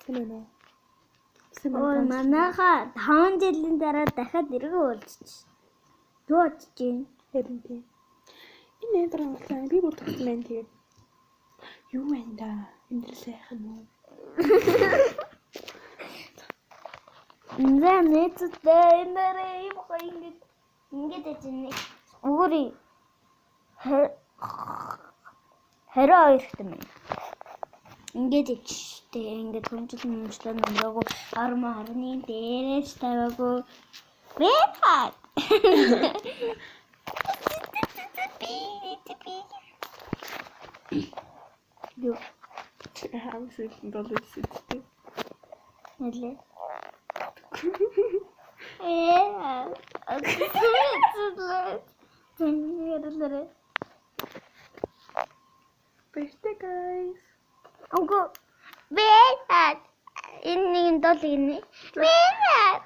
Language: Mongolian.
Тэнэ. Ой манайха 5 жилийн дараа дахиад эргэн уулзчих. Юу бодож байна? Харин тийм. Энэ дараа би бүр төгсөн байна тэгээд. Юу байна да? Энд сайхан уу? Нэ мэдтэй нэрээ юм гоё ингэж ажиг өөрий 22 хэвтэн байна. Ингээд ичтэй ингээд хүмжлэн намраагүй армаарны дээрээс таваагүй бэпад юу Хамсыг долоостэй. нэлээ Birthday guys. Onko bätät inni dolini. Bätät.